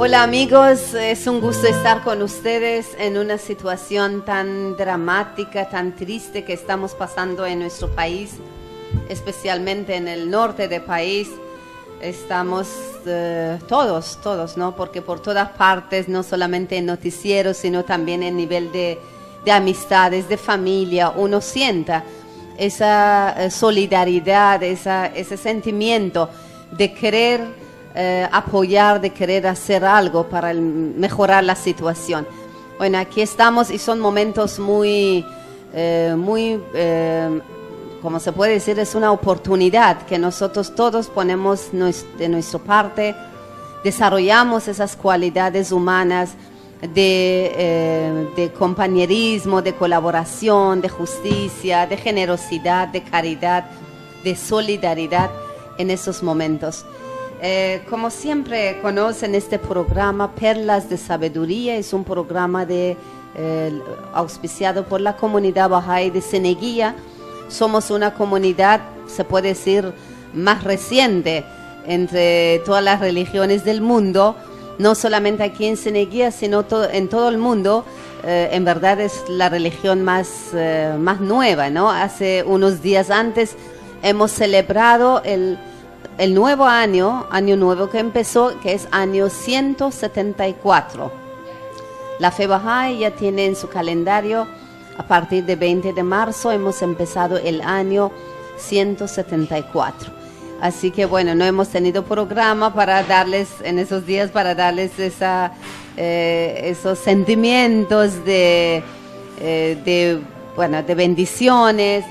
Hola amigos, es un gusto estar con ustedes en una situación tan dramática, tan triste que estamos pasando en nuestro país, especialmente en el norte del país. Estamos todos, ¿no? Porque por todas partes, no solamente en noticieros, sino también en nivel de amistades, de familia, uno sienta esa solidaridad, ese sentimiento de querer apoyar, de querer hacer algo para mejorar la situación. Bueno, aquí estamos y son momentos muy, como se puede decir, es una oportunidad que nosotros todos ponemos de nuestra parte, desarrollamos esas cualidades humanas de compañerismo, de colaboración, de justicia, de generosidad, de caridad, de solidaridad en esos momentos. Como siempre conocen este programa Perlas de Sabiduría, es un programa auspiciado por la comunidad Bahá'í de Ceneguía. Somos una comunidad, se puede decir, más reciente entre todas las religiones del mundo, no solamente aquí en Ceneguía, sino en todo el mundo. En verdad es la religión más nueva, ¿no? Hace unos días antes hemos celebrado el nuevo año nuevo que empezó, que es año 174. La fe Bahá'í ya tiene en su calendario, a partir de 20 de marzo, hemos empezado el año 174. Así que bueno, no hemos tenido programa para darles, en esos días, para darles esos sentimientos de bendiciones,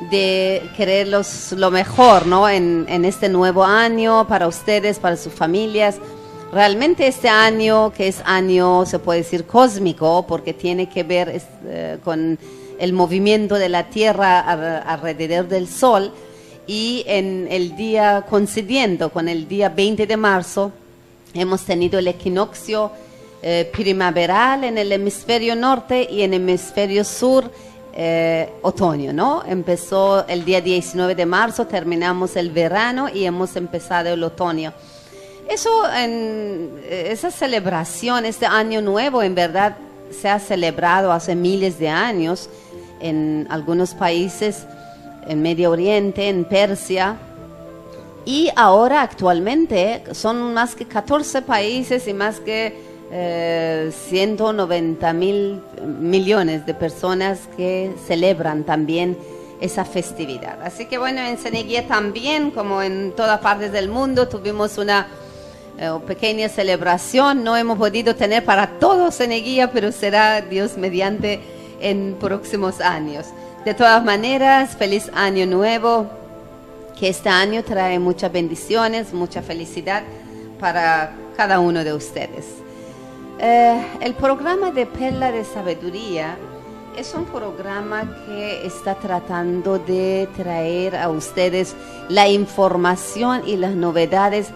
de quererlos lo mejor, ¿no? En este nuevo año para ustedes, para sus familias. Realmente este año, que es año, se puede decir, cósmico, porque tiene que ver con el movimiento de la Tierra alrededor del Sol, y en el día coincidiendo con el día 20 de marzo, hemos tenido el equinoccio primaveral en el hemisferio norte y en el hemisferio sur, otoño, ¿no? Empezó el día 19 de marzo, terminamos el verano y hemos empezado el otoño. Esa celebración, este año nuevo, en verdad se ha celebrado hace miles de años en algunos países, en Medio Oriente, en Persia, y ahora actualmente son más que 14 países y más que 190 millones de personas que celebran también esa festividad. Así que bueno, en Ceneguía también, como en todas partes del mundo, tuvimos una pequeña celebración. No hemos podido tener para todo Ceneguía, pero será Dios mediante en próximos años. De todas maneras, feliz año nuevo, que este año trae muchas bendiciones, mucha felicidad para cada uno de ustedes. El programa de Perla de Sabiduría es un programa que está tratando de traer a ustedes la información y las novedades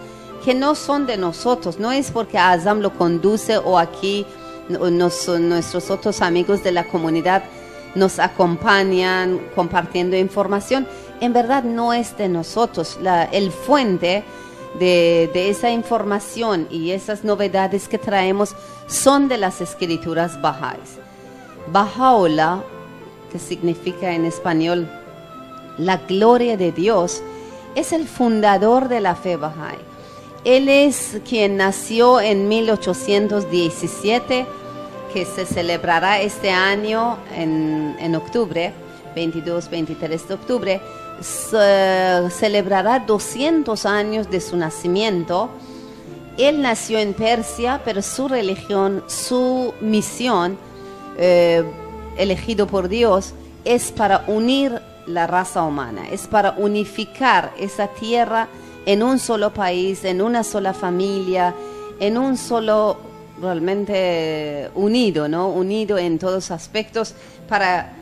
que no son de nosotros. No es porque Azam lo conduce o aquí nuestros otros amigos de la comunidad nos acompañan compartiendo información. En verdad no es de nosotros. El fuente de esa información y esas novedades que traemos son de las escrituras Bahá'ís. Baha'u'lláh, que significa en español la gloria de Dios, es el fundador de la fe Bahá'í. Él es quien nació en 1817, que se celebrará este año en octubre, 22-23 de octubre, celebrará 200 años de su nacimiento. Él nació en Persia, pero su religión, su misión, elegido por Dios, es para unir la raza humana, es para unificar esa tierra en un solo país, en una sola familia, en un solo, realmente unido, ¿no? Unido en todos aspectos, para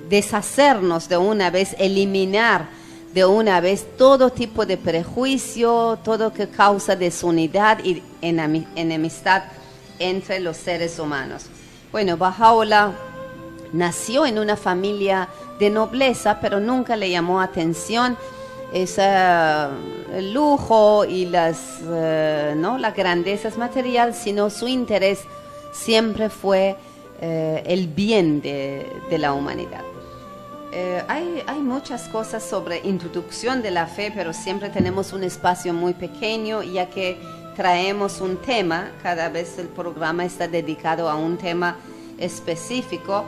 deshacernos de una vez, eliminar de una vez todo tipo de prejuicio, todo que causa desunidad y enemistad entre los seres humanos. Bueno, Baha'u'lláh nació en una familia de nobleza, pero nunca le llamó atención el lujo y ¿no? la grandeza material, sino su interés siempre fue el bien de la humanidad. Hay muchas cosas sobre introducción de la fe, pero siempre tenemos un espacio muy pequeño, ya que traemos un tema, cada vez el programa está dedicado a un tema específico.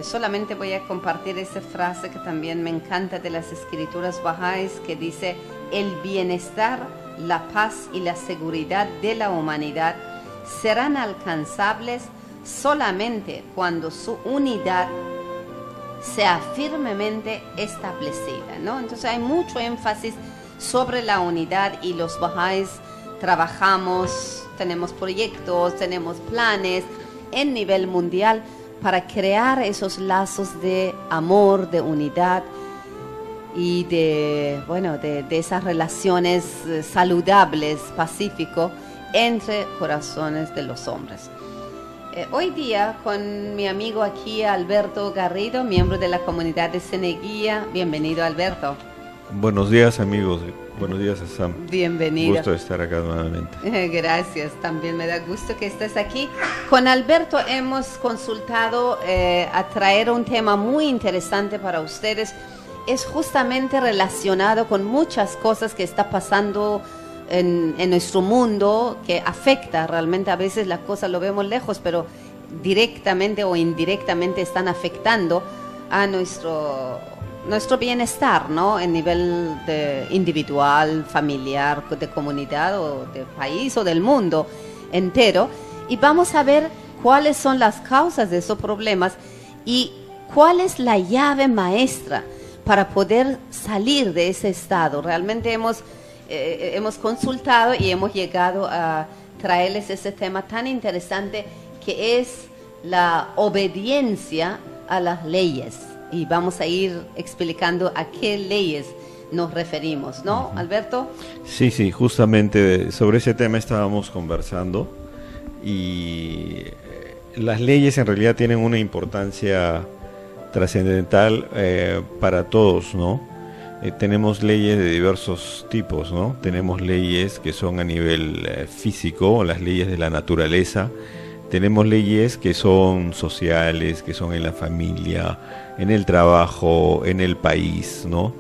Solamente voy a compartir esa frase que también me encanta de las escrituras bahá'ís, que dice: el bienestar, la paz y la seguridad de la humanidad serán alcanzables solamente cuando su unidad sea firmemente establecida, ¿no? Entonces hay mucho énfasis sobre la unidad, y los bahá'ís trabajamos, tenemos proyectos, tenemos planes en nivel mundial para crear esos lazos de amor, de unidad y de esas relaciones saludables, pacífico, entre corazones de los hombres. Hoy día con mi amigo aquí, Alberto Garrido, miembro de la comunidad de Ceneguía. Bienvenido, Alberto. Buenos días, amigos. Buenos días, Sam. Bienvenido. Gusto de estar acá nuevamente. Gracias, también me da gusto que estés aquí. Con Alberto hemos consultado a traer un tema muy interesante para ustedes. Es justamente relacionado con muchas cosas que está pasando en nuestro mundo, que afecta realmente. A veces las cosas lo vemos lejos, pero directamente o indirectamente están afectando a nuestro bienestar, ¿no? En nivel individual, familiar, de comunidad o de país o del mundo entero. Y vamos a ver cuáles son las causas de esos problemas y cuál es la llave maestra para poder salir de ese estado. Realmente hemos consultado y hemos llegado a traerles ese tema tan interesante, que es la obediencia a las leyes. Y vamos a ir explicando a qué leyes nos referimos, ¿no, Alberto? Sí, justamente sobre ese tema estábamos conversando, y las leyes en realidad tienen una importancia trascendental para todos, ¿no? Tenemos leyes de diversos tipos, ¿no? Tenemos leyes que son a nivel físico, las leyes de la naturaleza. Tenemos leyes que son sociales, que son en la familia, en el trabajo, en el país, ¿no?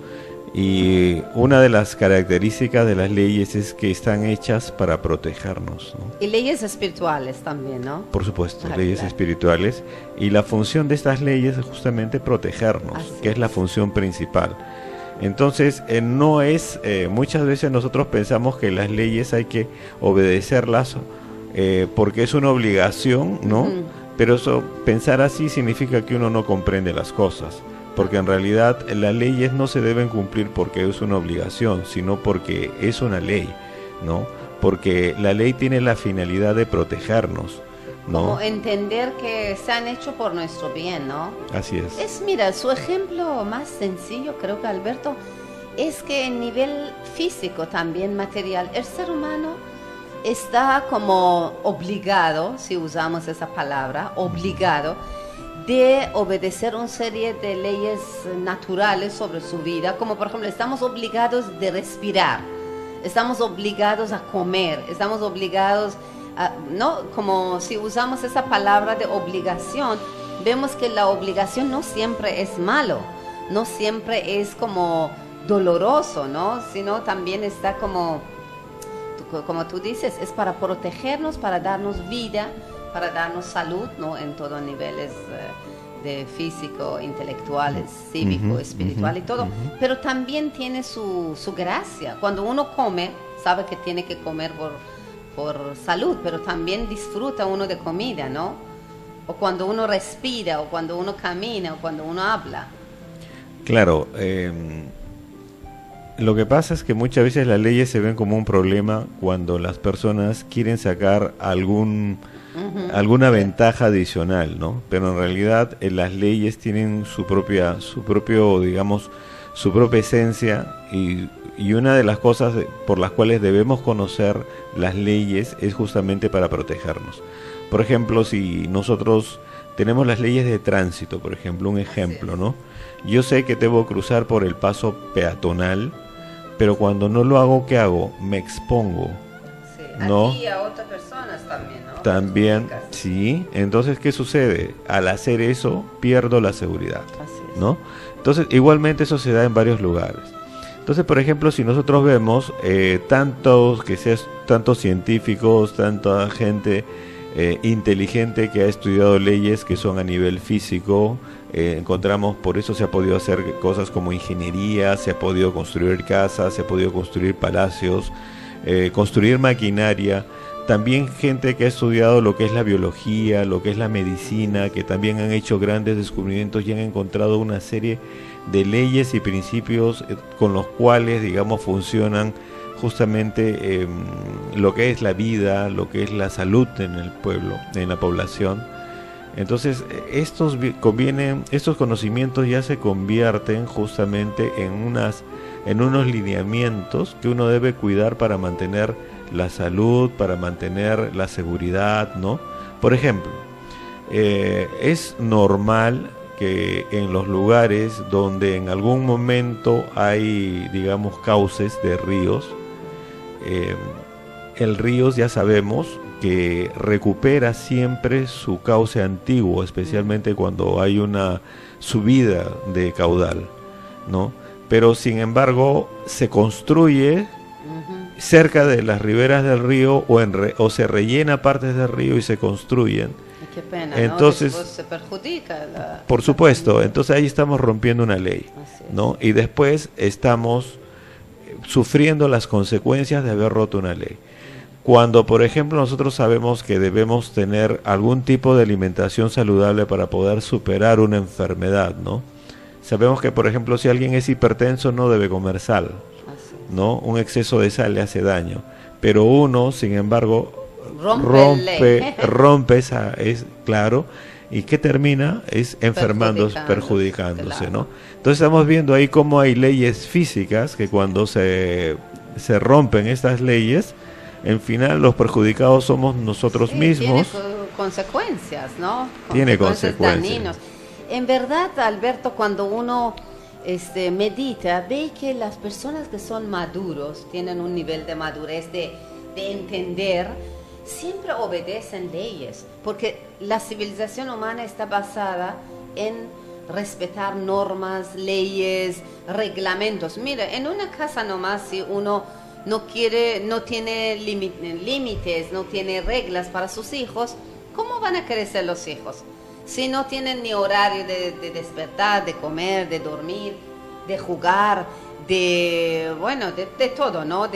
Y una de las características de las leyes es que están hechas para protegernos, ¿no? Y leyes espirituales también, ¿no? Por supuesto, leyes espirituales. Y la función de estas leyes es justamente protegernos, que es la función principal. Entonces, no es, muchas veces nosotros pensamos que las leyes hay que obedecerlas porque es una obligación, ¿no? Pero pensar así significa que uno no comprende las cosas, porque en realidad las leyes no se deben cumplir porque es una obligación, sino porque es una ley, ¿no? Porque la ley tiene la finalidad de protegernos, ¿no? Como entender que se han hecho por nuestro bien, ¿no? Así es. Mira, su ejemplo más sencillo, creo que, Alberto, es que en nivel físico, también material, el ser humano está como obligado, si usamos esa palabra, obligado, de obedecer una serie de leyes naturales sobre su vida, como por ejemplo, estamos obligados de respirar, estamos obligados a comer, estamos obligados ¿no? Como si usamos esa palabra de obligación, vemos que la obligación no siempre es malo, no siempre es como doloroso, ¿no? Sino también está como tú dices, es para protegernos, para darnos vida, para darnos salud, ¿no? En todos niveles de físico, intelectuales, cívico, espiritual y todo. Pero también tiene su gracia. Cuando uno come, sabe que tiene que comer por salud, pero también disfruta uno de comida, ¿no? O cuando uno respira, o cuando uno camina, o cuando uno habla. Claro, lo que pasa es que muchas veces las leyes se ven como un problema cuando las personas quieren sacar alguna ventaja adicional, ¿no? Pero en realidad las leyes tienen su propia esencia, y una de las cosas por las cuales debemos conocer las leyes es justamente para protegernos. Por ejemplo, si nosotros tenemos las leyes de tránsito, por ejemplo, un ejemplo, ¿no? Yo sé que debo cruzar por el paso peatonal pero cuando no lo hago, ¿qué hago? Me expongo, Sí, ¿no? aquí a otras personas también, ¿no? También, Perjudicas. sí. Entonces, ¿qué sucede? Al hacer eso, pierdo la seguridad, Así es. ¿no? Entonces, igualmente eso se da en varios lugares. Entonces, por ejemplo, si nosotros vemos tantos científicos, tanta gente inteligente que ha estudiado leyes que son a nivel físico, encontramos, por eso se ha podido hacer cosas como ingeniería, se ha podido construir casas, se ha podido construir palacios, construir maquinaria. También gente que ha estudiado lo que es la biología, lo que es la medicina, que también han hecho grandes descubrimientos y han encontrado una serie de leyes y principios con los cuales, digamos, funcionan justamente lo que es la vida, lo que es la salud en el pueblo, en la población. Entonces, estos conocimientos ya se convierten justamente en unos lineamientos que uno debe cuidar para mantener la salud, para mantener la seguridad, ¿no? Por ejemplo, es normal que en los lugares donde en algún momento hay, digamos, cauces de ríos, el río ya sabemos que recupera siempre su cauce antiguo, especialmente cuando hay una subida de caudal, ¿no? Pero sin embargo se construye cerca de las riberas del río o se rellena partes del río y se construyen. Qué pena, entonces, ¿no? Después se perjudica por supuesto, entonces ahí estamos rompiendo una ley, ¿no? Y después estamos sufriendo las consecuencias de haber roto una ley. Cuando, por ejemplo, nosotros sabemos que debemos tener algún tipo de alimentación saludable para poder superar una enfermedad, ¿no? Sabemos que, por ejemplo, si alguien es hipertenso no debe comer sal, ¿no? Un exceso de sal le hace daño. Pero uno, sin embargo, rompe esa, es claro, y que termina es enfermándose, perjudicándose, claro, ¿no? Entonces estamos viendo ahí cómo hay leyes físicas que cuando se rompen estas leyes, en final los perjudicados somos nosotros mismos. Tiene consecuencias, ¿no? Tiene consecuencias. Dañinos. En verdad, Alberto, cuando uno medita, ve que las personas que son maduros, tienen un nivel de madurez de entender, siempre obedecen leyes, porque la civilización humana está basada en respetar normas, leyes, reglamentos. Mira, en una casa nomás, si uno no tiene límites, no tiene reglas para sus hijos, ¿cómo van a crecer los hijos? Si no tienen ni horario de despertar, de comer, de dormir, de jugar, de todo, ¿no?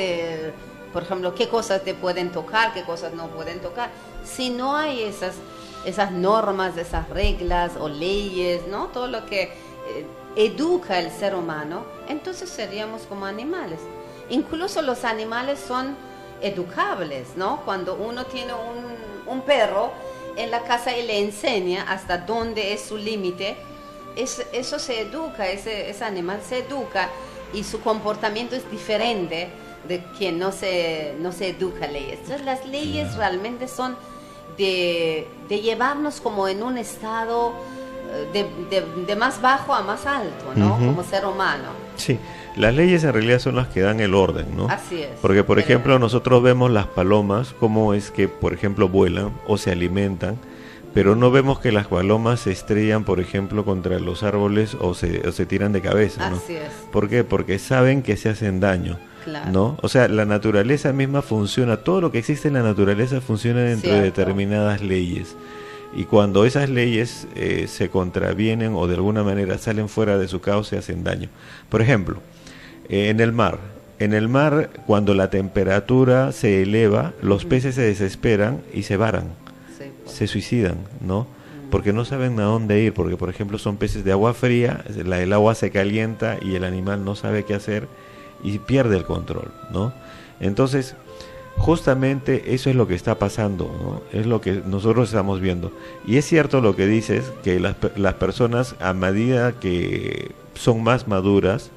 Por ejemplo, qué cosas te pueden tocar, qué cosas no pueden tocar. Si no hay esas normas, esas reglas o leyes, ¿no? Todo lo que educa el ser humano, entonces seríamos como animales. Incluso los animales son educables, ¿no? Cuando uno tiene un perro en la casa y le enseña hasta dónde es su límite, eso se educa, ese animal se educa y su comportamiento es diferente de quien no se educa leyes. Entonces las leyes realmente son de llevarnos como en un estado de más bajo a más alto, ¿no? Como ser humano. Sí, las leyes en realidad son las que dan el orden, ¿no? Así es. Porque, por ejemplo, nosotros vemos las palomas, cómo es que, por ejemplo, vuelan o se alimentan, pero no vemos que las palomas se estrellan, por ejemplo, contra los árboles o se tiran de cabeza, ¿no? Así es. ¿Por qué? Porque saben que se hacen daño. Claro. ¿No? O sea, la naturaleza misma funciona, todo lo que existe en la naturaleza funciona dentro de determinadas leyes. Y cuando esas leyes se contravienen o de alguna manera salen fuera de su cauce, hacen daño. Por ejemplo, en el mar, cuando la temperatura se eleva, los peces se desesperan y se varan, se suicidan, ¿no? Porque no saben a dónde ir, porque por ejemplo son peces de agua fría, el agua se calienta y el animal no sabe qué hacer y pierde el control, ¿no? Entonces, justamente eso es lo que está pasando, ¿no? Es lo que nosotros estamos viendo. Y es cierto lo que dices, que las personas a medida que son más maduras,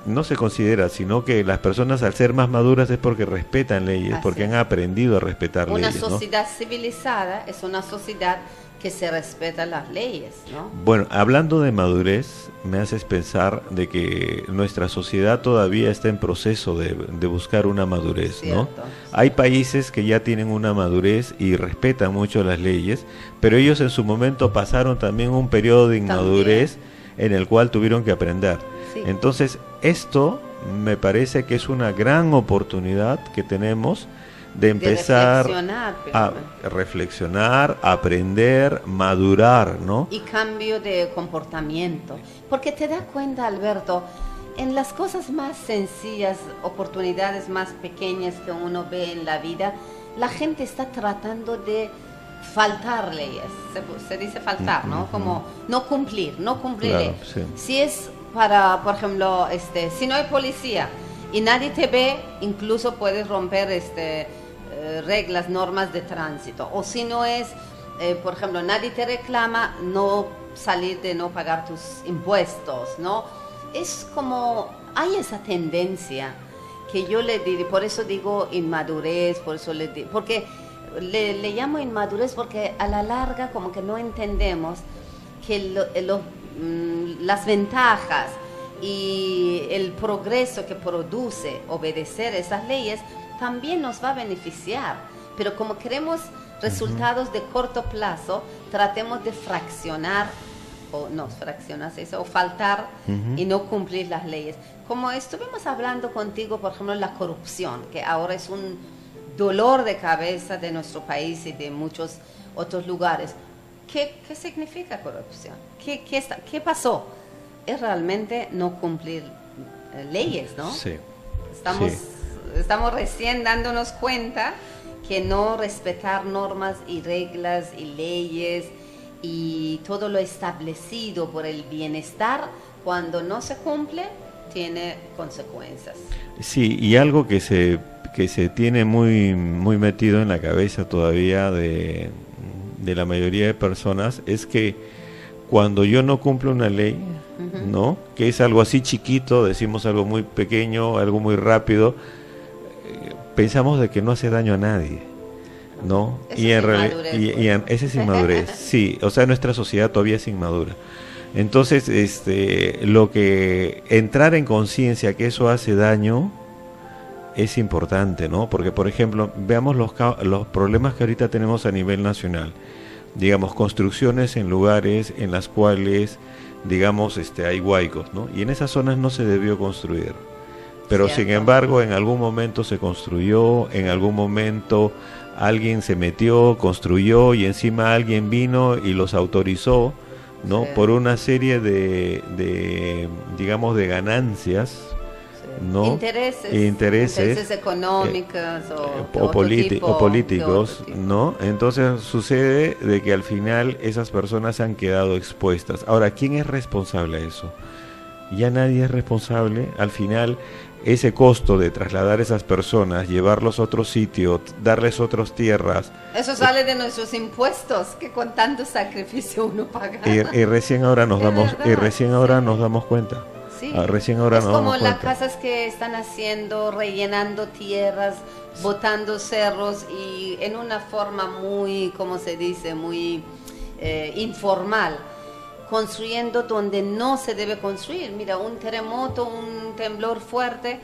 no se considera, sino que las personas al ser más maduras es porque respetan leyes, Así porque es. han aprendido a respetar Una leyes, ¿no? sociedad civilizada es una sociedad que se respeta las leyes, ¿no? Bueno, hablando de madurez, me haces pensar de que nuestra sociedad todavía está en proceso de buscar una madurez, ¿no? Cierto. Hay países que ya tienen una madurez y respetan mucho las leyes, pero ellos en su momento pasaron también un periodo de inmadurez en el cual tuvieron que aprender. Sí. Entonces, esto me parece que es una gran oportunidad que tenemos de empezar a reflexionar, aprender, madurar, ¿no? Y cambio de comportamiento. Porque te das cuenta, Alberto, en las cosas más sencillas, oportunidades más pequeñas que uno ve en la vida, la gente está tratando de faltar leyes. Se dice faltar, ¿no? Como no cumplir Claro, sí. Si es para, por ejemplo, si no hay policía y nadie te ve, incluso puedes romper reglas, normas de tránsito. O si no es, por ejemplo, nadie te reclama, no salir de no pagar tus impuestos, ¿no? Es como, hay esa tendencia que yo le digo, por eso digo inmadurez, por eso le digo, porque le llamo inmadurez porque a la larga como que no entendemos que las ventajas y el progreso que produce obedecer esas leyes también nos va a beneficiar, pero como queremos resultados de corto plazo, tratemos de fraccionar o faltar y no cumplir las leyes. Como estuvimos hablando contigo, por ejemplo, la corrupción, que ahora es un dolor de cabeza de nuestro país y de muchos otros lugares. ¿Qué significa corrupción? ¿Qué pasó? Es realmente no cumplir leyes, ¿no? Sí. Estamos recién dándonos cuenta que no respetar normas y reglas y leyes y todo lo establecido por el bienestar, cuando no se cumple, tiene consecuencias. Sí, y algo que se tiene muy metido en la cabeza todavía de la mayoría de personas es que cuando yo no cumplo una ley, ¿no? Que es algo así chiquito, decimos algo muy pequeño, algo muy rápido, pensamos de que no hace daño a nadie, ¿no? Y en realidad, esa es inmadurez. Sí, o sea, nuestra sociedad todavía es inmadura. Entonces, lo que entrar en conciencia que eso hace daño es importante, ¿no? Porque, por ejemplo, veamos los problemas que ahorita tenemos a nivel nacional. Digamos, construcciones en lugares en las cuales, digamos, hay huaicos, ¿no? Y en esas zonas no se debió construir. Pero, Cierto. sin embargo, en algún momento se construyó, en algún momento alguien se metió, construyó, y encima alguien vino y los autorizó, ¿no? Sí. Por una serie digamos, de ganancias, ¿no? Intereses económicos o políticos, ¿no? Entonces sucede de que al final esas personas han quedado expuestas. Ahora, ¿quién es responsable de eso? Ya nadie es responsable. Al final, ese costo de trasladar a esas personas, llevarlos a otro sitio, darles otras tierras, eso sale de nuestros impuestos que con tanto sacrificio uno paga. y recién ahora nos damos cuenta. Sí. Recién ahora es nos como damos las cuenta. casas que están haciendo, rellenando tierras, botando cerros y en una forma muy, ¿cómo se dice? Muy informal, construyendo donde no se debe construir. Mira, un terremoto, un temblor fuerte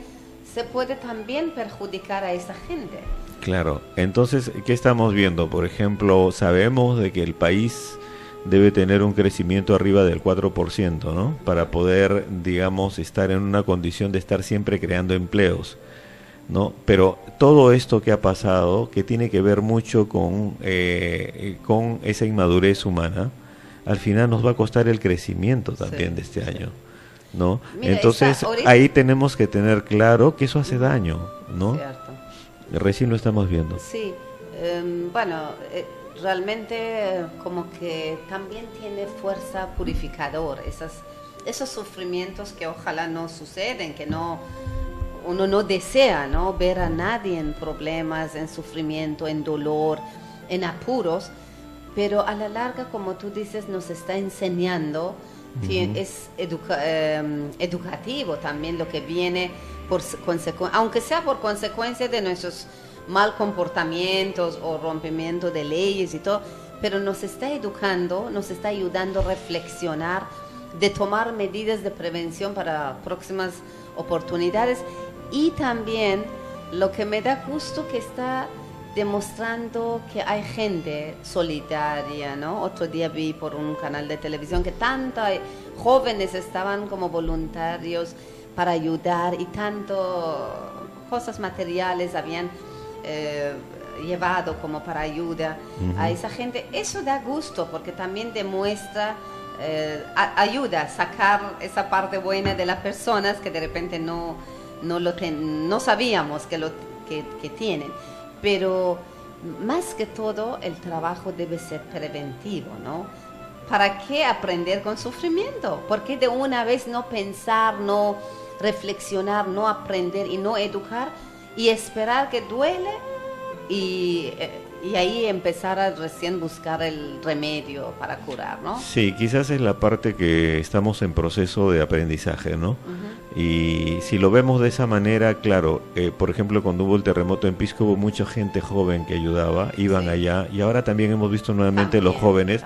se puede también perjudicar a esa gente. Claro, entonces, ¿qué estamos viendo? Por ejemplo, sabemos de que el país debe tener un crecimiento arriba del 4%, ¿no? Para poder, digamos, estar en una condición de estar siempre creando empleos, ¿no? Pero todo esto que ha pasado, que tiene que ver mucho con esa inmadurez humana, al final nos va a costar el crecimiento también de este año, ¿no? Mira, entonces, ahí tenemos que tener claro que eso hace daño, ¿no? Cierto. Recién lo estamos viendo. Sí, realmente como que también tiene fuerza purificador, esos sufrimientos que ojalá no suceden, que uno no desea, ¿no? Ver a nadie en problemas, en sufrimiento, en dolor, en apuros, pero a la larga, como tú dices, nos está enseñando es educativo también lo que viene por aunque sea por consecuencia de nuestros mal comportamientos o rompimiento de leyes y todo, pero nos está educando, nos está ayudando a reflexionar, de tomar medidas de prevención para próximas oportunidades. Y también lo que me da gusto que está demostrando que hay gente solidaria, ¿no? Otro día vi por un canal de televisión que tantos jóvenes estaban como voluntarios para ayudar y tanto cosas materiales habían llevado como para ayuda a esa gente. Eso da gusto porque también demuestra, ayuda a sacar esa parte buena de las personas que de repente no sabíamos que tienen. Pero más que todo el trabajo debe ser preventivo, ¿no? ¿Para qué aprender con sufrimiento? ¿Por qué de una vez no pensar, no reflexionar, no aprender y no educar y esperar que duele y ahí empezar a recién buscar el remedio para curar, ¿no? Sí, quizás es la parte que estamos en proceso de aprendizaje, ¿no? Y si lo vemos de esa manera, claro, por ejemplo, cuando hubo el terremoto en Pisco hubo mucha gente joven que ayudaba, iban allá, y ahora también hemos visto nuevamente los jóvenes.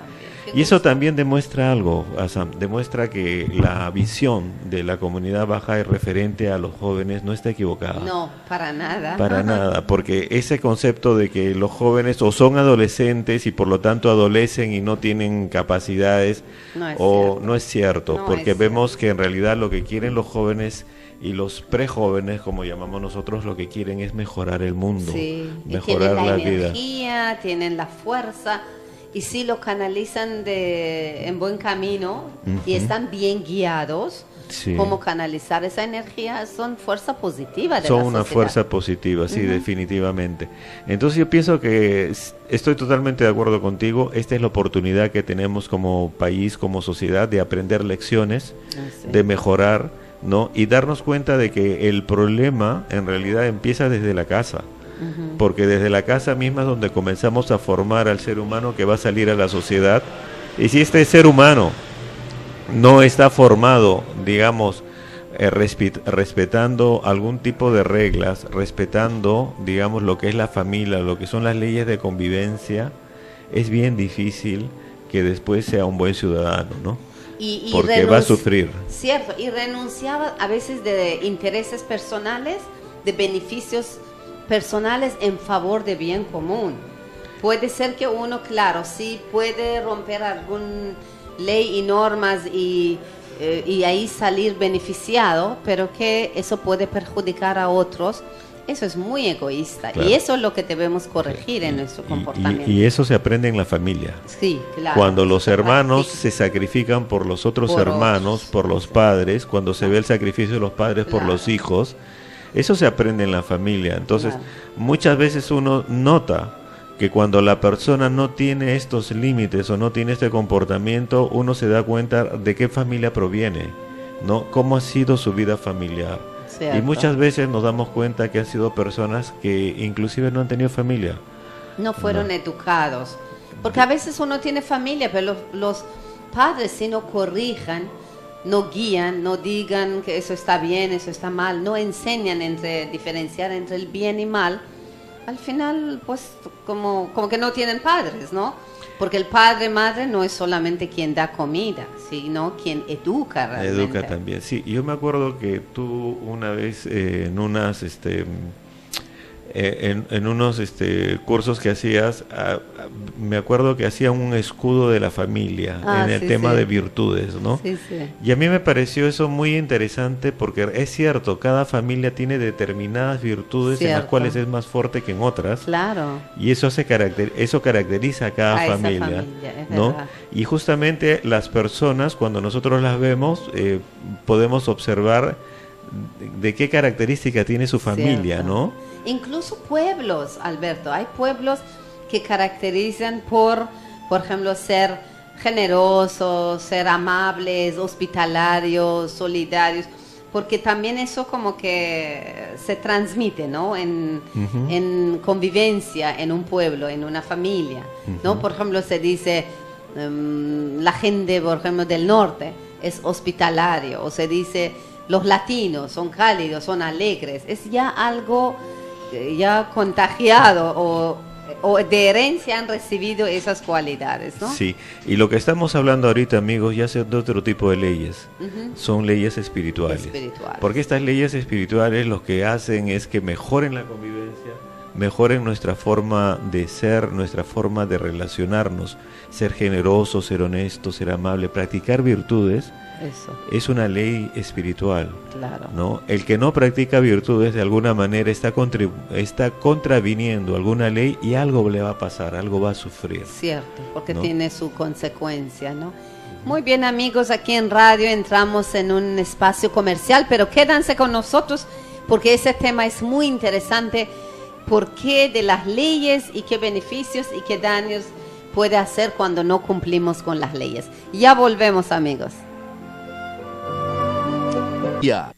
Y eso también demuestra algo, Asam, demuestra que la visión de la comunidad baja referente a los jóvenes no está equivocada. No, para nada. Para nada, porque ese concepto de que los jóvenes o son adolescentes y por lo tanto adolecen y no tienen capacidades, no es cierto, porque vemos que en realidad lo que quieren los jóvenes y los prejóvenes, como llamamos nosotros, lo que quieren es mejorar el mundo, mejorar la vida. Tienen la fuerza. Y si lo canalizan en buen camino y están bien guiados, cómo canalizar esa energía, son fuerza positiva de la sociedad. Son una fuerza positiva, sí, definitivamente. Entonces yo pienso que estoy totalmente de acuerdo contigo. Esta es la oportunidad que tenemos como país, como sociedad, de aprender lecciones, de mejorar, ¿no? Y darnos cuenta de que el problema en realidad empieza desde la casa. Porque desde la casa misma es donde comenzamos a formar al ser humano que va a salir a la sociedad. Y si este ser humano no está formado, digamos, respetando algún tipo de reglas, respetando, digamos, lo que es la familia, lo que son las leyes de convivencia, es bien difícil que después sea un buen ciudadano, ¿no? Porque va a sufrir. Cierto, y renunciaba a veces de intereses personales, de beneficios personales en favor de bien común. Puede ser que uno, claro, sí puede romper alguna ley y normas y ahí salir beneficiado, pero que eso puede perjudicar a otros. Eso es muy egoísta, claro. Y eso es lo que debemos corregir en nuestro comportamiento. Y eso se aprende en la familia. Sí, claro. Cuando los hermanos se sacrifican por los otros hermanos, por los padres, cuando se ve el sacrificio de los padres por los hijos, eso se aprende en la familia. Entonces, muchas veces uno nota que cuando la persona no tiene estos límites o no tiene este comportamiento, uno se da cuenta de qué familia proviene, ¿no? Cómo ha sido su vida familiar. Cierto. Y muchas veces nos damos cuenta que han sido personas que inclusive no han tenido familia. No fueron educados. Porque a veces uno tiene familia, pero los padres si no corrijan, no guían, no digan que eso está bien, eso está mal, no enseñan diferenciar entre el bien y mal, al final pues como que no tienen padres, ¿no? Porque el madre no es solamente quien da comida, sino quien educa realmente. Educa también, sí. Yo me acuerdo que tú una vez en unas en unos cursos que hacías, me acuerdo que hacían un escudo de la familia en el tema de virtudes, ¿no? Sí. Y a mí me pareció eso muy interesante porque es cierto, cada familia tiene determinadas virtudes en las cuales es más fuerte que en otras. Claro. Y eso caracteriza a cada familia, ¿no? Y justamente las personas, cuando nosotros las vemos, podemos observar de qué característica tiene su familia, ¿no? Incluso pueblos, Alberto, hay pueblos que caracterizan por ejemplo, ser generosos, ser amables, hospitalarios, solidarios, porque también eso como que se transmite, ¿no? En convivencia en un pueblo, en una familia, ¿no? Por ejemplo, se dice la gente, por ejemplo, del norte, es hospitalario, o se dice los latinos son cálidos, son alegres, es ya algo ya contagiado o de herencia han recibido esas cualidades, ¿no? Sí, y lo que estamos hablando ahorita, amigos, ya son de otro tipo de leyes, son leyes espirituales. Porque estas leyes espirituales lo que hacen es que mejoren la convivencia, mejoren nuestra forma de ser, nuestra forma de relacionarnos, ser generoso, ser honesto, ser amable, practicar virtudes. Eso. Es una ley espiritual, claro, ¿no? El que no practica virtudes de alguna manera está contraviniendo alguna ley y algo le va a pasar, algo va a sufrir. Cierto, porque ¿no? tiene su consecuencia, ¿no? Muy bien, amigos, aquí en radio entramos en un espacio comercial, pero quédense con nosotros porque ese tema es muy interesante. ¿Por qué de las leyes y qué beneficios y qué daños puede hacer cuando no cumplimos con las leyes? Ya volvemos, amigos. Yeah.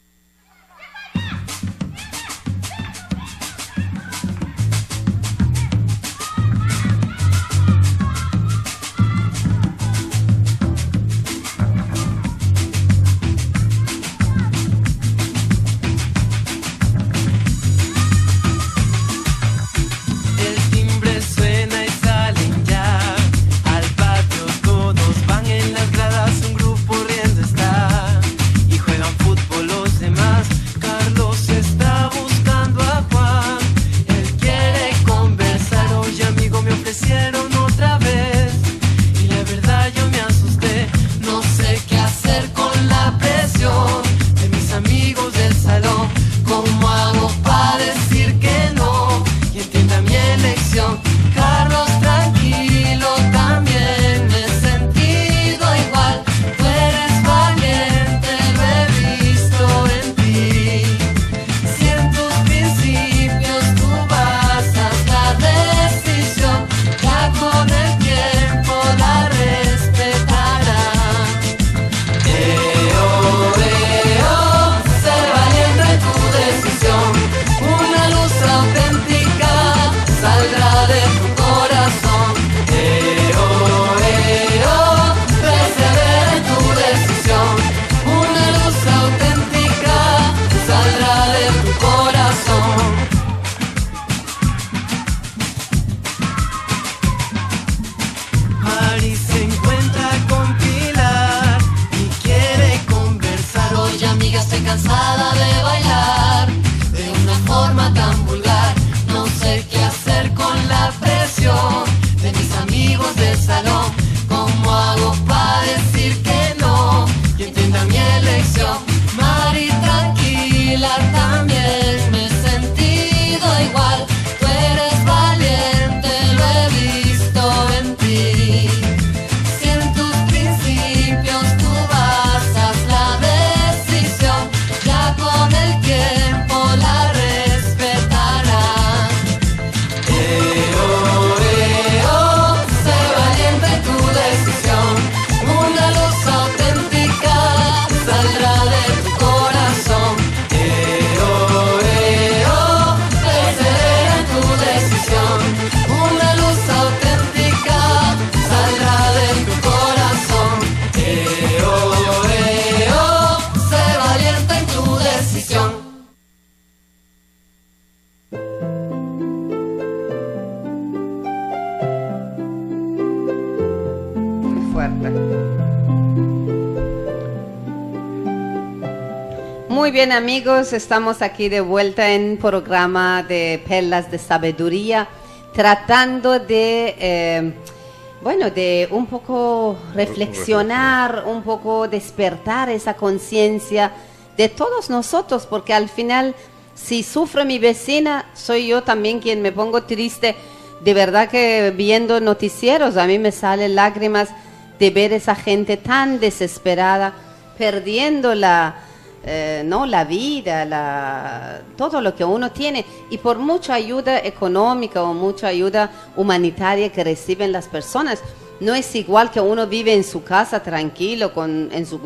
Muy bien, amigos, estamos aquí de vuelta en un programa de Perlas de Sabiduría, tratando de, de un poco reflexionar, un poco despertar esa conciencia de todos nosotros, porque al final, si sufre mi vecina, soy yo también quien me pongo triste. De verdad que viendo noticieros a mí me salen lágrimas de ver esa gente tan desesperada, perdiendo la vida, todo lo que uno tiene, y por mucha ayuda económica o mucha ayuda humanitaria que reciben las personas, no es igual que uno vive en su casa tranquilo,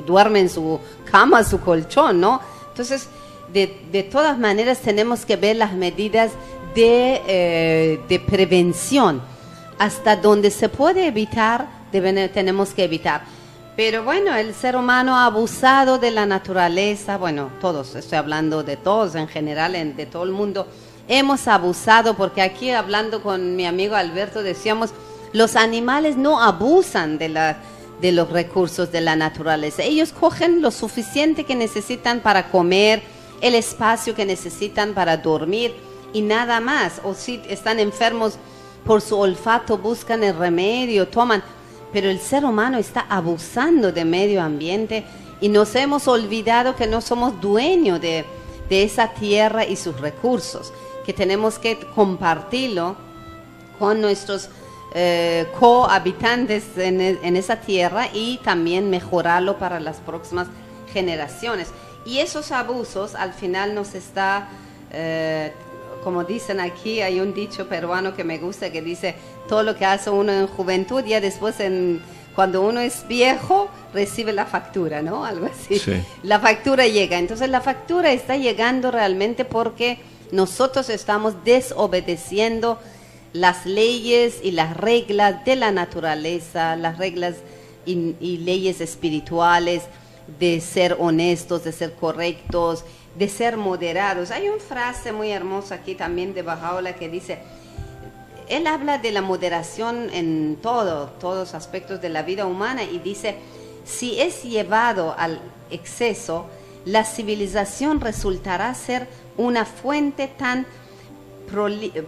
duerme en su cama, su colchón, ¿no? Entonces, de todas maneras tenemos que ver las medidas de prevención. Hasta donde se puede evitar, tenemos que evitar. Pero bueno, el ser humano ha abusado de la naturaleza, bueno, todos, estoy hablando de todos en general, de todo el mundo, hemos abusado, porque aquí hablando con mi amigo Alberto decíamos, los animales no abusan de los recursos de la naturaleza, ellos cogen lo suficiente que necesitan para comer, el espacio que necesitan para dormir y nada más, o si están enfermos por su olfato buscan el remedio, toman. Pero el ser humano está abusando del medio ambiente y nos hemos olvidado que no somos dueños de esa tierra y sus recursos, que tenemos que compartirlo con nuestros cohabitantes en esa tierra y también mejorarlo para las próximas generaciones. Y esos abusos al final nos está, como dicen aquí, hay un dicho peruano que me gusta que dice, todo lo que hace uno en juventud, ya después cuando uno es viejo, recibe la factura, ¿no? Algo así. Sí. La factura llega. Entonces la factura está llegando realmente porque nosotros estamos desobedeciendo las leyes y las reglas de la naturaleza, las reglas y leyes espirituales de ser honestos, de ser correctos, de ser moderados. Hay una frase muy hermosa aquí también de Baha'u'lláh que dice, él habla de la moderación en todos los aspectos de la vida humana y dice, si es llevado al exceso, la civilización resultará ser una fuente tan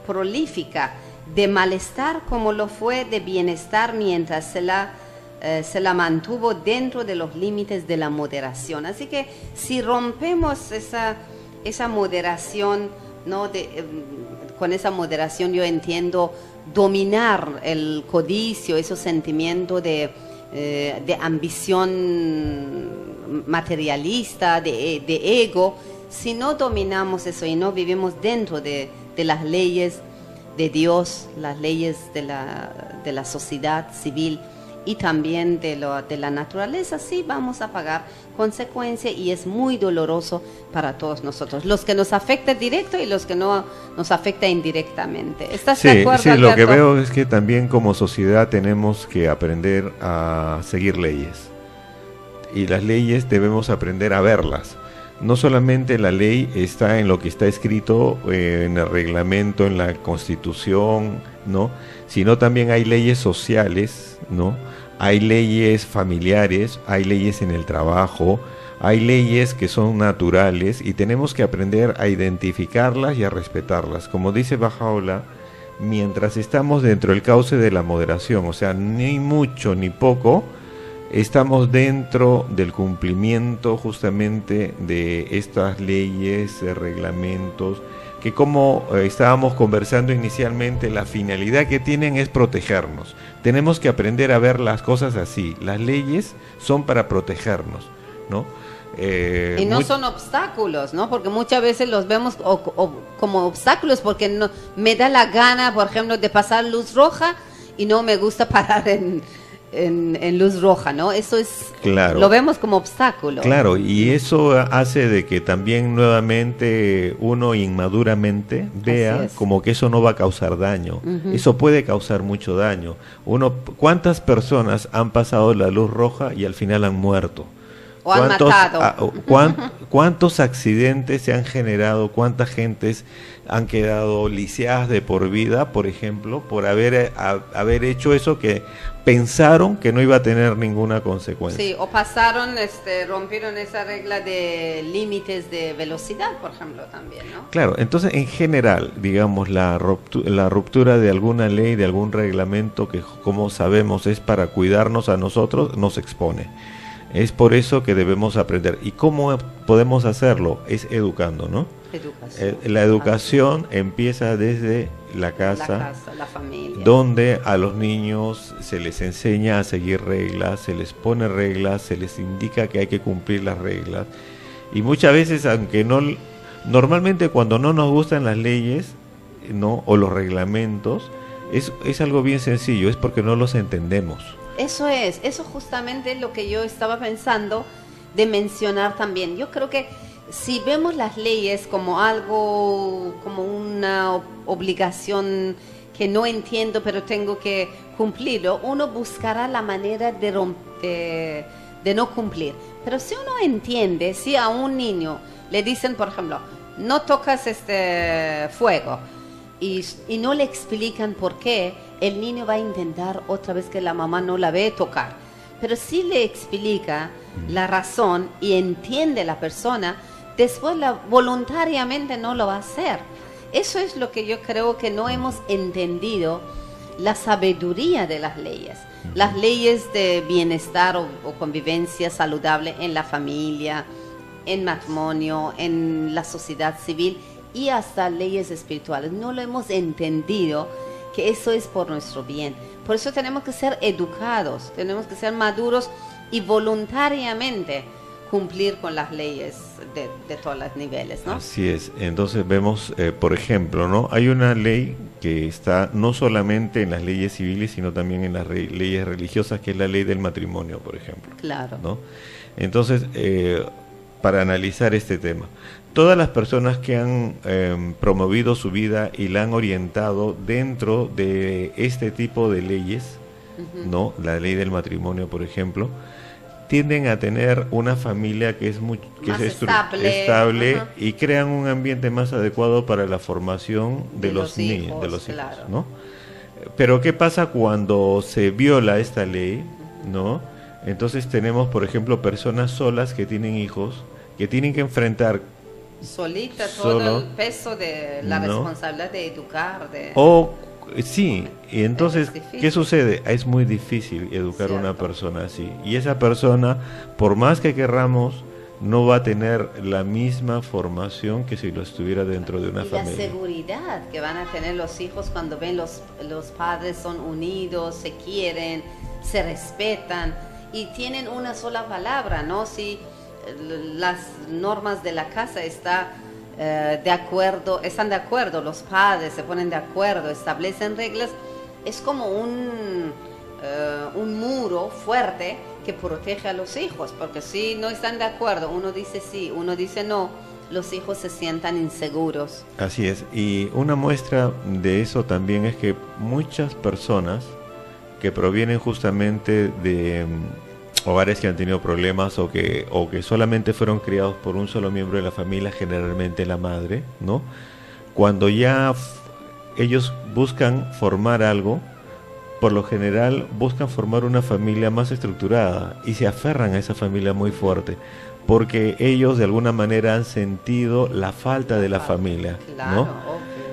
prolífica de malestar como lo fue de bienestar mientras se la mantuvo dentro de los límites de la moderación. Así que si rompemos esa moderación, ¿no? Con esa moderación yo entiendo dominar el codicio, esos sentimientos de ambición materialista, de ego. Si no dominamos eso y no vivimos dentro de las leyes de Dios, las leyes de la sociedad civil y también de la naturaleza, sí vamos a pagar consecuencias y es muy doloroso para todos nosotros, los que nos afecta directo y los que no nos afecta indirectamente. ¿Estás de acuerdo, sí, Alberto? lo que veo es que también como sociedad tenemos que aprender a seguir leyes y las leyes debemos aprender a verlas. No solamente la ley está en lo que está escrito en el reglamento, en la Constitución, ¿no? Sino también hay leyes sociales, ¿no? Hay leyes familiares, hay leyes en el trabajo, hay leyes que son naturales y tenemos que aprender a identificarlas y a respetarlas. Como dice Baha'u'lláh, mientras estamos dentro del cauce de la moderación, o sea, ni mucho ni poco, estamos dentro del cumplimiento justamente de estas leyes, reglamentos, que como estábamos conversando inicialmente, la finalidad que tienen es protegernos. Tenemos que aprender a ver las cosas así. Las leyes son para protegernos, ¿no? Y no son obstáculos, ¿no? Porque muchas veces los vemos como obstáculos porque no, me da la gana, por ejemplo, de pasar luz roja y no me gusta parar en luz roja, ¿no? Eso es, claro, lo vemos como obstáculo. Claro, y eso hace de que también nuevamente uno inmaduramente vea como que eso no va a causar daño. Eso puede causar mucho daño. ¿Cuántas personas han pasado la luz roja y al final han muerto? O han matado. ¿Cuántos accidentes se han generado? ¿Cuántas gentes han quedado lisiadas de por vida, por ejemplo, por haber hecho eso que pensaron que no iba a tener ninguna consecuencia? Sí, o rompieron esa regla de límites de velocidad, por ejemplo, también, ¿no? Claro, entonces en general, digamos, la ruptura de alguna ley, de algún reglamento que, como sabemos, es para cuidarnos a nosotros, nos expone. Es por eso que debemos aprender. ¿Y cómo podemos hacerlo? Es educando, ¿no? La educación empieza desde la casa, la familia, donde a los niños se les enseña a seguir reglas, se les pone reglas, se les indica que hay que cumplir las reglas. Y muchas veces, aunque normalmente cuando no nos gustan las leyes, ¿no? O los reglamentos, es algo bien sencillo, es porque no los entendemos. Eso justamente es lo que yo estaba pensando de mencionar también. Yo creo que si vemos las leyes como algo, como una obligación que no entiendo pero tengo que cumplirlo, uno buscará la manera de de no cumplir. Pero si uno entiende, si a un niño le dicen, por ejemplo, no tocas este fuego, y no le explican por qué, el niño va a intentar otra vez que la mamá no la ve tocar. Pero si le explica la razón y entiende la persona, después voluntariamente no lo va a hacer. Eso es lo que yo creo que no hemos entendido, la sabiduría de las leyes. Las leyes de bienestar o convivencia saludable en la familia, en matrimonio, en la sociedad civil y hasta leyes espirituales. No lo hemos entendido que eso es por nuestro bien. Por eso tenemos que ser educados, tenemos que ser maduros y voluntariamente cumplir con las leyes de todos los niveles, ¿no? Así es. Entonces vemos, por ejemplo, ¿no? Hay una ley que está no solamente en las leyes civiles, sino también en las leyes religiosas, que es la ley del matrimonio, por ejemplo. Claro. ¿No? Entonces, para analizar este tema, todas las personas que han promovido su vida y la han orientado dentro de este tipo de leyes, ¿no? La ley del matrimonio, por ejemplo, tienden a tener una familia que es estable y crean un ambiente más adecuado para la formación de los niños, de los hijos, claro. ¿No? Pero ¿qué pasa cuando se viola esta ley, ¿no? Entonces tenemos, por ejemplo, personas solas que tienen hijos, que tienen que enfrentar solita todo el peso de la responsabilidad de educar. Sí, y entonces, ¿qué sucede? Es muy difícil educar a una persona así. Y esa persona, por más que querramos, no va a tener la misma formación que si lo estuviera dentro de una familia. La seguridad que van a tener los hijos cuando ven los padres son unidos, se quieren, se respetan y tienen una sola palabra, ¿no? Si las normas de la casa están de acuerdo, los padres se ponen de acuerdo, establecen reglas, es como un muro fuerte que protege a los hijos, porque si no están de acuerdo, uno dice sí, uno dice no, los hijos se sientan inseguros. Así es, y una muestra de eso también es que muchas personas que provienen justamente de hogares que han tenido problemas o que solamente fueron criados por un solo miembro de la familia, generalmente la madre, ¿no? Cuando ya ellos buscan formar algo, por lo general buscan formar una familia más estructurada y se aferran a esa familia muy fuerte, porque ellos de alguna manera han sentido la falta de la familia, ¿no?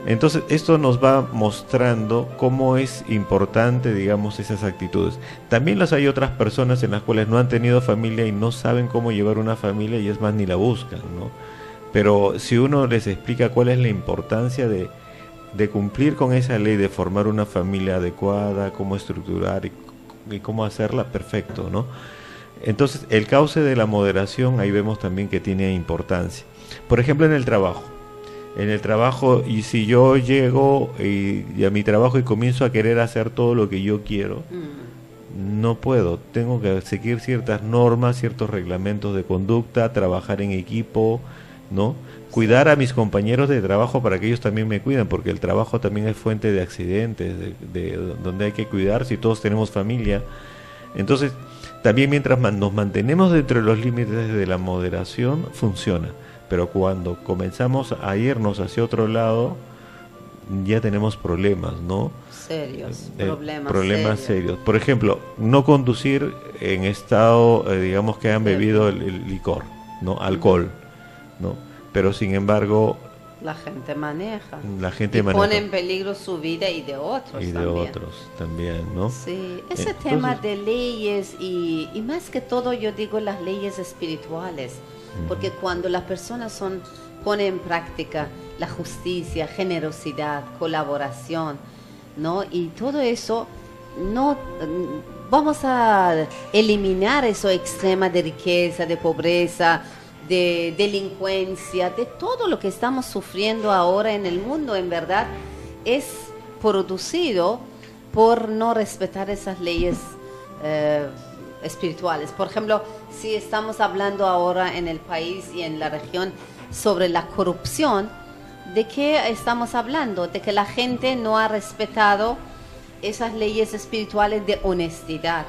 Entonces esto nos va mostrando cómo es importante, digamos, esas actitudes. También hay otras personas en las cuales no han tenido familia y no saben cómo llevar una familia y es más ni la buscan, ¿no? Pero si uno les explica cuál es la importancia de cumplir con esa ley, de formar una familia adecuada, cómo estructurar y cómo hacerla, perfecto, ¿no? Entonces el cauce de la moderación ahí vemos también que tiene importancia. Por ejemplo, en el trabajo, y si yo llego y a mi trabajo y comienzo a querer hacer todo lo que yo quiero, no puedo, tengo que seguir ciertas normas, ciertos reglamentos de conducta, trabajar en equipo, ¿no? Cuidar a mis compañeros de trabajo para que ellos también me cuiden, porque el trabajo también es fuente de accidentes, de donde hay que cuidar si todos tenemos familia. Entonces, también mientras nos mantenemos dentro de los límites de la moderación, funciona. Pero cuando comenzamos a irnos hacia otro lado, ya tenemos problemas, ¿no? Serios, problemas serios. Por ejemplo, no conducir en estado, digamos que han bebido el licor, ¿no? Alcohol, ¿no? Pero sin embargo, la gente maneja. Pone en peligro su vida y de otros también. De otros también, ¿no? Sí, ese tema de leyes y más que todo yo digo las leyes espirituales. Porque cuando las personas ponen en práctica la justicia, generosidad, colaboración, ¿no? Y todo eso, no vamos a eliminar eso extrema de riqueza, de pobreza, de delincuencia, de todo lo que estamos sufriendo ahora en el mundo, en verdad, es producido por no respetar esas leyes espirituales. Por ejemplo, si estamos hablando ahora en el país y en la región sobre la corrupción, ¿de qué estamos hablando? De que la gente no ha respetado esas leyes espirituales de honestidad.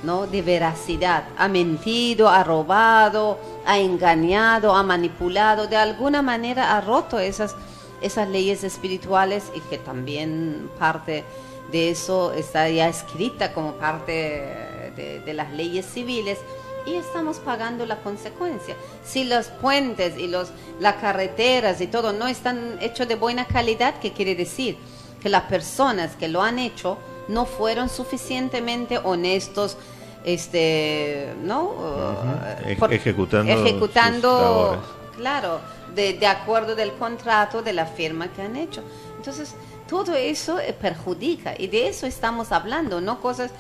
¿no? De veracidad. Ha mentido, ha robado, ha engañado, ha manipulado, de alguna manera ha roto esas leyes espirituales, y que también parte de eso está ya escrita como parte de las leyes civiles, y estamos pagando la consecuencia. Si los puentes y las carreteras y todo no están hechos de buena calidad, ¿qué quiere decir? Que las personas que lo han hecho no fueron suficientemente honestos, ¿no? Ejecutando, claro, de acuerdo del contrato, de la firma que han hecho. Entonces, todo eso perjudica, y de eso estamos hablando, no cosas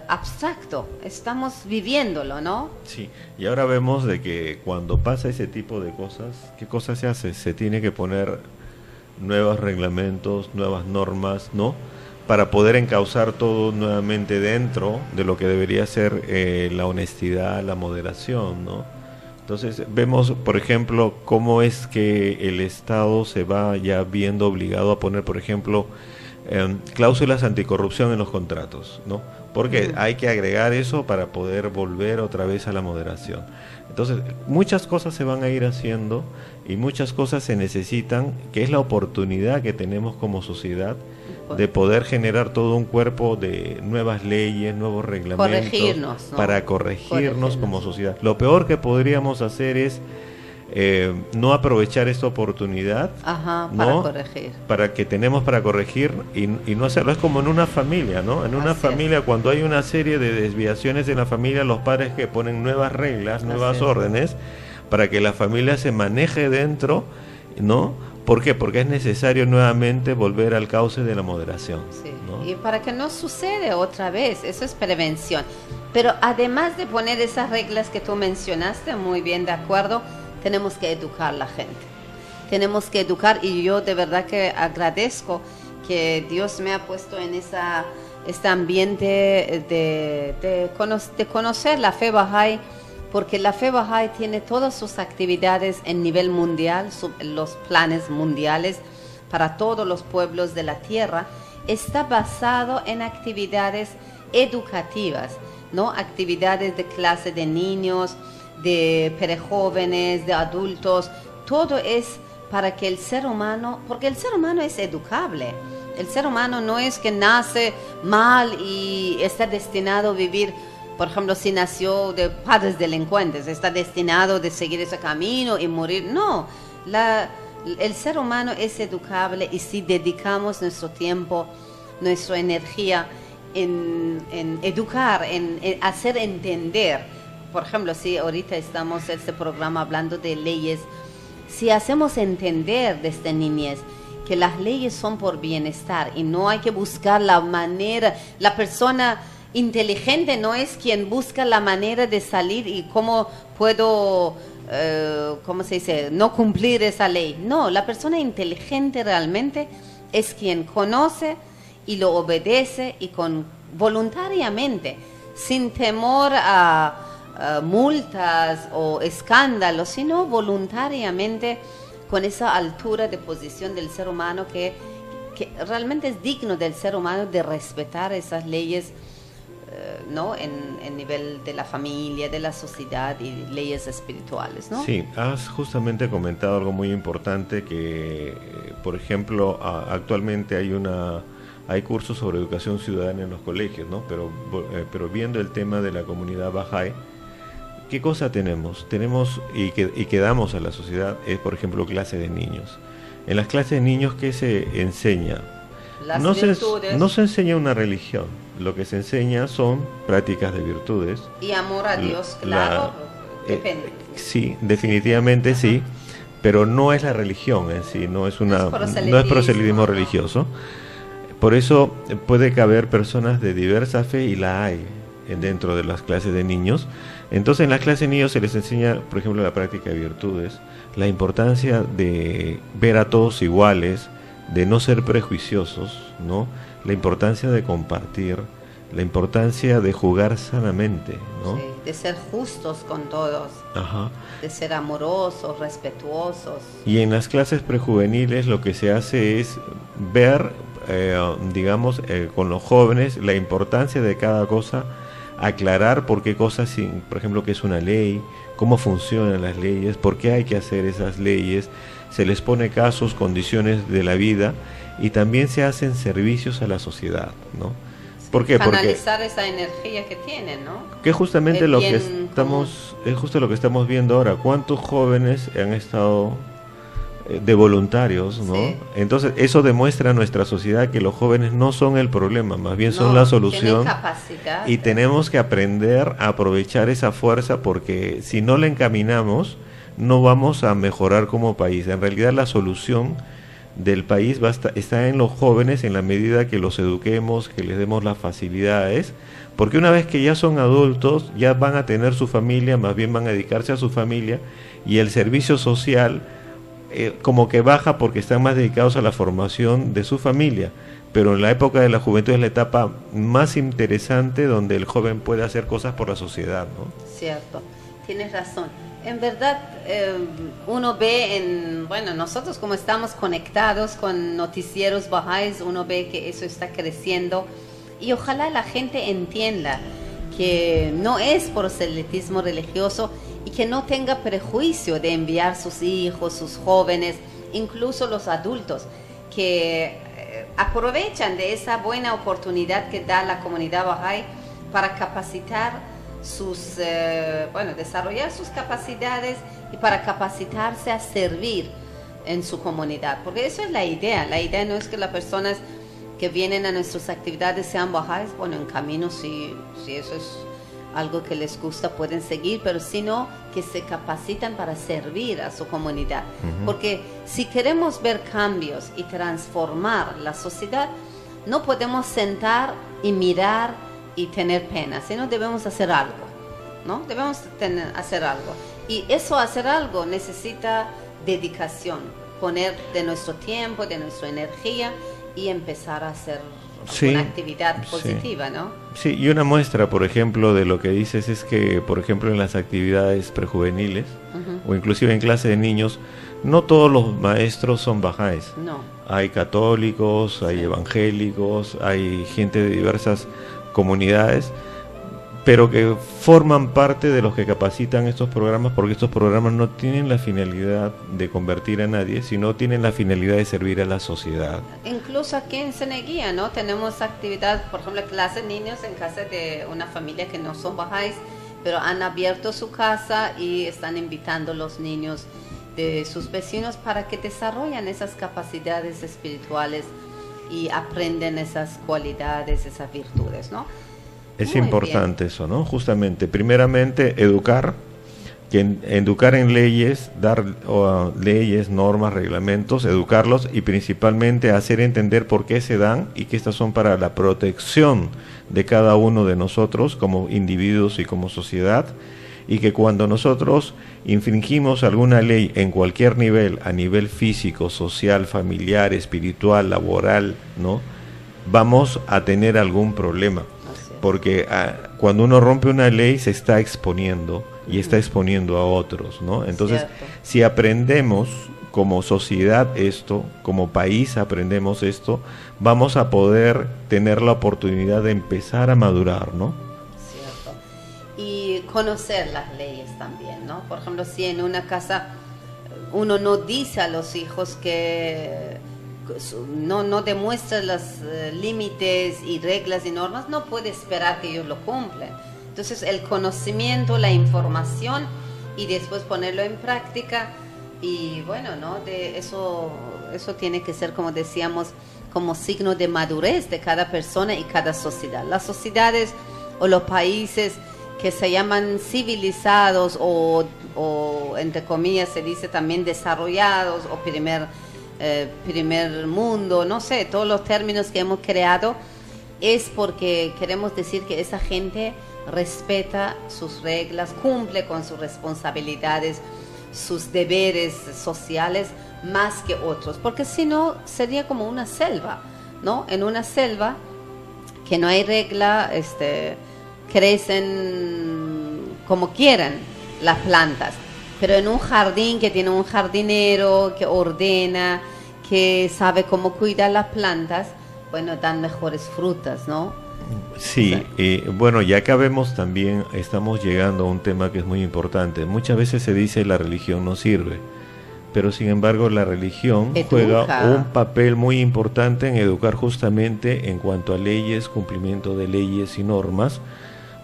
abstracto, estamos viviéndolo, ¿no? Sí, y ahora vemos de que cuando pasa ese tipo de cosas, ¿qué cosa se hace? Se tiene que poner nuevos reglamentos, nuevas normas, ¿no? Para poder encauzar todo nuevamente dentro de lo que debería ser la honestidad, la moderación, ¿no? Entonces vemos, por ejemplo, cómo es que el Estado se va ya viendo obligado a poner, por ejemplo, cláusulas anticorrupción en los contratos, ¿no? Porque hay que agregar eso para poder volver otra vez a la moderación. Entonces, muchas cosas se van a ir haciendo y muchas cosas se necesitan, que es la oportunidad que tenemos como sociedad de poder generar todo un cuerpo de nuevas leyes, nuevos reglamentos, ¿no? Para corregirnos como sociedad. Lo peor que podríamos hacer es no aprovechar esta oportunidad, para corregir, para que tenemos para corregir y no hacerlo. Es como en una familia, ¿no? En una familia, cuando hay una serie de desviaciones en la familia, los padres que ponen nuevas reglas, nuevas órdenes, para que la familia se maneje dentro, ¿no? ¿Por qué? Porque es necesario nuevamente volver al cauce de la moderación, ¿no? Y para que no suceda otra vez, eso es prevención. Pero además de poner esas reglas que tú mencionaste, muy bien, de acuerdo, tenemos que educar a la gente. Tenemos que educar, y yo de verdad que agradezco que Dios me ha puesto en este ambiente de conocer la fe Bahá'í, porque la fe Bahá'í tiene todas sus actividades en nivel mundial, los planes mundiales para todos los pueblos de la tierra, está basado en actividades educativas, ¿no? Actividades de clase de niños, de prejóvenes, de adultos, todo es para que el ser humano, porque el ser humano es educable, el ser humano no es que nace mal y está destinado a vivir, por ejemplo, si nació de padres delincuentes, está destinado a seguir ese camino y morir, no, el ser humano es educable, y si dedicamos nuestro tiempo, nuestra energía en educar, en hacer entender. Por ejemplo, si ahorita estamos en este programa hablando de leyes, si hacemos entender desde niñez que las leyes son por bienestar y no hay que buscar la manera, la persona inteligente no es quien busca la manera de salir y cómo puedo, ¿cómo se dice?, no cumplir esa ley. No, la persona inteligente realmente es quien conoce y lo obedece, y voluntariamente, sin temor a multas o escándalos, sino voluntariamente, con esa altura de posición del ser humano que realmente es digno del ser humano de respetar esas leyes, ¿no? En nivel de la familia, de la sociedad y leyes espirituales, ¿no? Sí, has justamente comentado algo muy importante, que por ejemplo actualmente hay cursos sobre educación ciudadana en los colegios, ¿no? Pero viendo el tema de la comunidad Bahá'í, ¿qué cosa tenemos? Tenemos y que damos a la sociedad es, por ejemplo, clase de niños. En las clases de niños, ¿qué se enseña? No se enseña una religión, lo que se enseña son prácticas de virtudes. Y amor a Dios, claro, depende. Sí, definitivamente sí, pero no es la religión en sí, no es proselitismo religioso. Por eso puede caber personas de diversa fe, y la hay dentro de las clases de niños. Entonces en las clases de niños se les enseña, por ejemplo, la práctica de virtudes, la importancia de ver a todos iguales, de no ser prejuiciosos, ¿no? La importancia de compartir, la importancia de jugar sanamente, ¿no? Sí, de ser justos con todos, de ser amorosos, respetuosos. Y en las clases prejuveniles lo que se hace es ver, digamos, con los jóvenes la importancia de cada cosa aclarar por qué cosas, por ejemplo, qué es una ley, cómo funcionan las leyes, por qué hay que hacer esas leyes, se les pone casos, condiciones de la vida y también se hacen servicios a la sociedad, ¿no? ¿Por qué? Canalizar esa energía que tienen, ¿no? Que justamente lo que es justo lo que estamos viendo ahora. ¿Cuántos jóvenes han estado de voluntarios, ¿no? Sí. Entonces eso demuestra a nuestra sociedad que los jóvenes no son el problema, más bien son la solución, y tenemos que aprender a aprovechar esa fuerza, porque si no la encaminamos no vamos a mejorar como país. En realidad la solución del país está en los jóvenes, en la medida que los eduquemos, que les demos las facilidades, porque una vez que ya son adultos ya van a tener su familia, más bien van a dedicarse a su familia, y el servicio social como que baja porque están más dedicados a la formación de su familia. Pero en la época de la juventud es la etapa más interesante, donde el joven puede hacer cosas por la sociedad, ¿no? Cierto, tienes razón. En verdad, uno ve nosotros como estamos conectados con noticieros bahá'ís, uno ve que eso está creciendo, y ojalá la gente entienda que no es proselitismo religioso, y que no tenga prejuicio de enviar sus hijos, sus jóvenes, incluso los adultos, que aprovechan de esa buena oportunidad que da la comunidad bahá'í para capacitar desarrollar sus capacidades y para capacitarse a servir en su comunidad, porque eso es la idea no es que las personas que vienen a nuestras actividades sean bahá'ís. Bueno, en camino si eso es algo que les gusta pueden seguir, pero sino que se capacitan para servir a su comunidad. Porque si queremos ver cambios y transformar la sociedad, no podemos sentar y mirar y tener pena, sino debemos hacer algo, ¿no? Debemos hacer algo. Y hacer algo necesita dedicación, poner de nuestro tiempo, de nuestra energía y empezar a hacer una actividad positiva, ¿no? Sí, y una muestra, por ejemplo, de lo que dices es que, por ejemplo, en las actividades prejuveniles o inclusive en clase de niños, no todos los maestros son bahá'ís. No. Hay católicos, hay evangélicos, hay gente de diversas comunidades, pero que forman parte de los que capacitan estos programas, porque estos programas no tienen la finalidad de convertir a nadie, sino tienen la finalidad de servir a la sociedad. Incluso aquí en Ceneguía, ¿no? Tenemos actividad, por ejemplo, clases de niños en casa de una familia que no son bahá'ís, pero han abierto su casa y están invitando a los niños de sus vecinos para que desarrollen esas capacidades espirituales y aprenden esas cualidades, esas virtudes, ¿no? Es importante eso, ¿no? Justamente, primeramente, educar en leyes, dar leyes, normas, reglamentos, educarlos, y principalmente hacer entender por qué se dan y que estas son para la protección de cada uno de nosotros como individuos y como sociedad, y que cuando nosotros infringimos alguna ley en cualquier nivel, a nivel físico, social, familiar, espiritual, laboral, ¿no?, vamos a tener algún problema. Porque cuando uno rompe una ley se está exponiendo y está exponiendo a otros, ¿no? Entonces, si aprendemos como sociedad esto, como país aprendemos esto, vamos a poder tener la oportunidad de empezar a madurar, ¿no? Cierto. Y conocer las leyes también, ¿no? Por ejemplo, si en una casa uno no dice a los hijos que no demuestra los límites y reglas y normas, no puede esperar que ellos lo cumplan. Entonces el conocimiento, la información y después ponerlo en práctica, y bueno, ¿no? Eso tiene que ser, como decíamos, como signo de madurez de cada persona y cada sociedad. Las sociedades o los países que se llaman civilizados o entre comillas se dice también desarrollados o primer mundo, no sé, todos los términos que hemos creado, es porque queremos decir que esa gente respeta sus reglas, cumple con sus responsabilidades, sus deberes sociales más que otros, porque si no sería como una selva, ¿no? En una selva que no hay regla, crecen como quieran las plantas, pero en un jardín que tiene un jardinero que ordena, que sabe cómo cuidar las plantas, bueno, dan mejores frutas, ¿no? Sí, bueno, ya que vemos también, estamos llegando a un tema que es muy importante. Muchas veces se dice la religión no sirve, pero sin embargo la religión juega un papel muy importante en educar justamente en cuanto a leyes, cumplimiento de leyes y normas,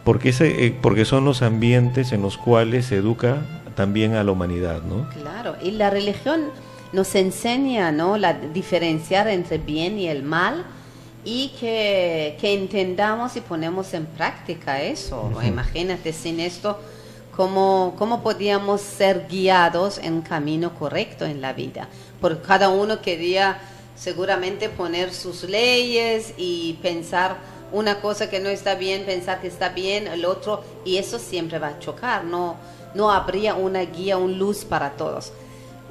porque son los ambientes en los cuales se educa también a la humanidad, ¿no? Claro, y la religión nos enseña, ¿no?, diferenciar entre bien y el mal, y que entendamos y ponemos en práctica eso. Uh-huh. Imagínate, sin esto, ¿cómo podíamos ser guiados en un camino correcto en la vida? Porque cada uno quería seguramente poner sus leyes y pensar una cosa que no está bien, pensar que está bien, el otro, y eso siempre va a chocar, no habría una guía, una luz para todos.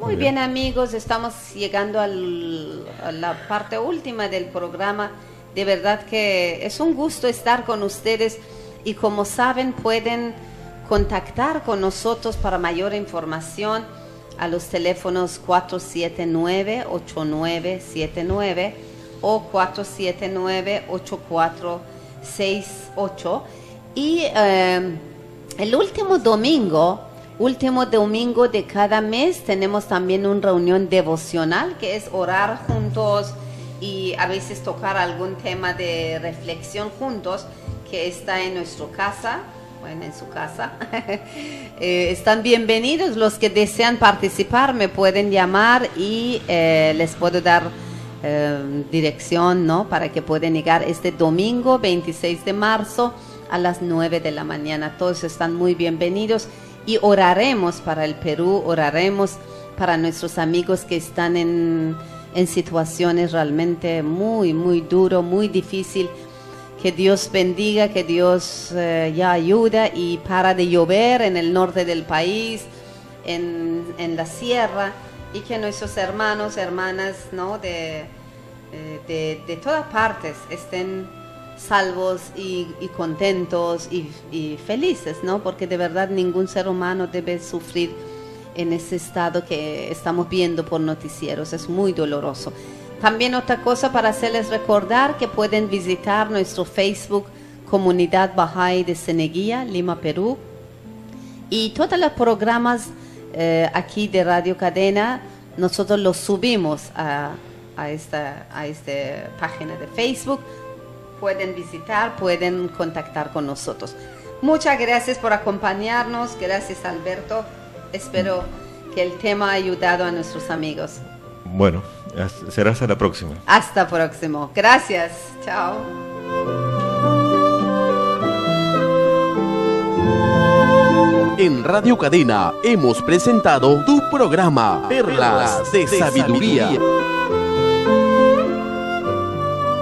Muy bien, amigos, estamos llegando a la parte última del programa. De verdad que es un gusto estar con ustedes, y como saben pueden contactar con nosotros para mayor información a los teléfonos 479-8979 o 479-8468. Y el último domingo de cada mes tenemos también una reunión devocional, que es orar juntos y a veces tocar algún tema de reflexión juntos, que está en nuestra casa, bueno, en su casa. Están bienvenidos. Los que desean participar me pueden llamar y les puedo dar dirección, ¿no?, para que puedan llegar este domingo 26 de marzo a las 9 de la mañana. Todos están muy bienvenidos, y oraremos para el Perú, oraremos para nuestros amigos que están en situaciones realmente muy, muy duro, muy difícil. Que Dios bendiga, que Dios ya ayuda, y para de llover en el norte del país, en la sierra, y que nuestros hermanos, hermanas, ¿no?, de todas partes estén salvos y contentos y felices, ¿no? Porque de verdad ningún ser humano debe sufrir en ese estado que estamos viendo por noticieros. Es muy doloroso. También otra cosa para hacerles recordar, que pueden visitar nuestro Facebook, Comunidad Bahá'í de Ceneguía, Lima, Perú, y todos los programas aquí de Radio Cadena nosotros los subimos a esta página de Facebook. Pueden visitar, pueden contactar con nosotros. Muchas gracias por acompañarnos. Gracias, Alberto. Espero que el tema ha ayudado a nuestros amigos. Bueno, será hasta la próxima. Hasta próximo. Gracias. Chao. En Radio Cadena hemos presentado tu programa Perlas de Sabiduría.